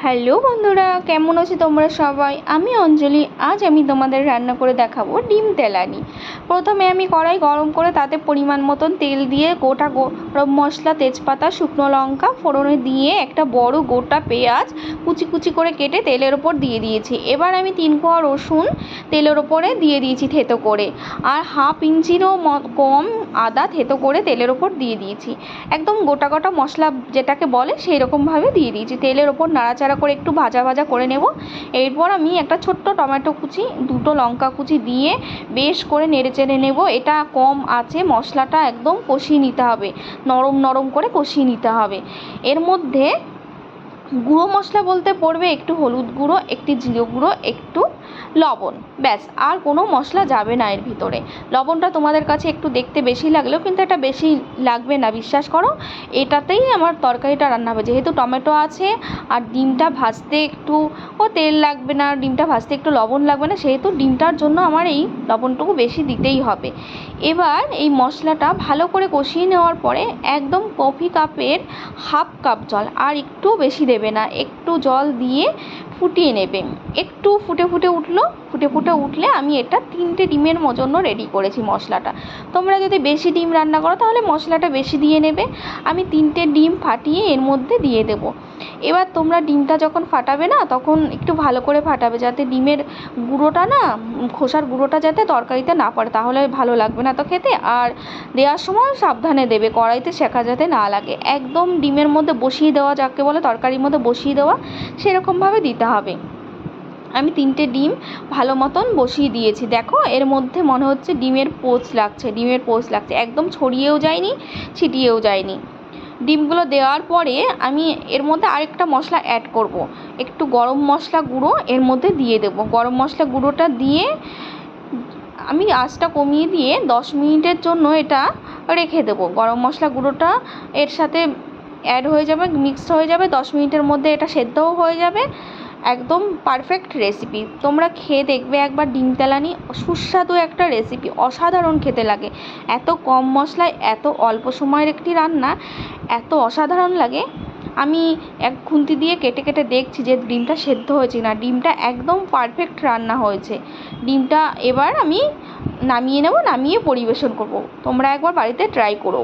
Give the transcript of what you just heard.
Hello বন্ধুরা, কেমন আছো তোমরা সবাই? আমি অঞ্জলি। আজ আমি তোমাদের রান্না করে দেখাবো ডিম তেলানি। প্রথমে আমি কড়াই গরম করে তাতে পরিমাণ মতন তেল দিয়ে গোটা গরম মশলা, তেজপাতা, শুকনো লঙ্কা ফোড়নে দিয়ে একটা বড় গোটা পেঁয়াজ কুচি কুচি করে কেটে তেলের ওপর দিয়ে দিয়েছি। এবার আমি 3 কোয়া রসুন তেলের ওপরে দিয়ে দিয়েছি থেতো করে, আর হাফ ইঞ্চিরও কম আদা থেতো করে তেলের ওপর দিয়ে দিয়েছি। একদম গোটা গোটা মশলা যেটাকে বলে সেই রকমভাবে দিয়ে দিয়েছি। তেলের ওপর নাড়াচাড়া করে একটু ভাজা ভাজা করে নেব। এরপর আমি একটা ছোট্ট টমেটো কুচি, 2টো লঙ্কা কুচি দিয়ে বেশ করে নেড়েচেড়ে নেব। এটা কম আছে, মশলাটা একদম কষিয়ে নিতে হবে, নরম নরম করে কষিয়ে নিতে হবে। এর মধ্যে গুঁড়ো মশলা বলতে পড়বে একটু হলুদ গুঁড়ো, একটি জিরে গুঁড়ো, একটু লবণ, ব্যাস। আর কোনো মশলা যাবে না এর ভিতরে। লবণটা তোমাদের কাছে একটু দেখতে বেশি লাগলেও কিন্তু এটা বেশি লাগবে না, বিশ্বাস করো। এটাতেই আমার তরকারিটা রান্না হবে, যেহেতু টমেটো আছে আর ডিমটা ভাজতে একটু তেল লাগবে না, ডিমটা ভাজতে একটু লবণ লাগবে না, সেহেতু ডিমটার জন্য আমার এই লবণটুকু বেশি দিতেই হবে। এবার এই মশলাটা ভালো করে কষিয়ে নেওয়ার পরে একদম কফি কাপের হাফ কাপ জল, আর একটু বেশি দেবে না, একটু জল দিয়ে ফুটিয়ে নেবে। একটু ফুটে উঠলে আমি এটা 3টে ডিমের জন্য রেডি করেছি মশলাটা। তোমরা যদি বেশি ডিম রান্না করো তাহলে মশলাটা বেশি দিয়ে নেবে। আমি 3টে ডিম ফাটিয়ে এর মধ্যে দিয়ে দেবো। এবার তোমরা ডিমটা যখন ফাটাবে না, তখন একটু ভালো করে ফাটাবে, যাতে ডিমের গুঁড়োটা না, খোসার গুঁড়োটা যাতে তরকারিতে না পড়ে, তাহলে ভালো লাগবে না তো খেতে। আর দেওয়ার সময় সাবধানে দেবে, কড়াইতে সেঁকা যাতে না লাগে। একদম ডিমের মধ্যে বসিয়ে দেওয়া, যাকে বলে তরকারির মধ্যে বসিয়ে দেওয়া, সেরকমভাবে দিতে হবে। আমি 3টে ডিম ভালো মতন বসিয়ে দিয়েছি। দেখো, এর মধ্যে মনে হচ্ছে ডিমের পোঁচ লাগছে, একদম ছড়িয়েও যায়নি, ছিটিয়েও যায়নি। ডিমগুলো দেওয়ার পরে আমি এর মধ্যে আরেকটা মশলা অ্যাড করব। একটু গরম মশলা গুঁড়ো এর মধ্যে দিয়ে দেবো। গরম মশলা গুঁড়োটা দিয়ে আমি আঁচটা কমিয়ে দিয়ে 10 মিনিটের জন্য এটা রেখে দেবো। গরম মশলা গুঁড়োটা এর সাথে অ্যাড হয়ে যাবে, মিক্সড হয়ে যাবে, 10 মিনিটের মধ্যে এটা সেদ্ধও হয়ে যাবে। একদম পারফেক্ট রেসিপি, তোমরা খেয়ে দেখবে একবার ডিম তেলানি। সুস্বাদু একটা রেসিপি, অসাধারণ খেতে লাগে। এত কম মশলায় এত অল্প সময়ের একটি রান্না এত অসাধারণ লাগে। আমি এক খুন্তি দিয়ে কেটে কেটে দেখছি যে ডিমটা সেদ্ধ হয়েছে না। ডিমটা একদম পারফেক্ট রান্না হয়েছে। ডিমটা এবার আমি নামিয়ে নেব, নামিয়ে পরিবেশন করব। তোমরা একবার বাড়িতে ট্রাই করো।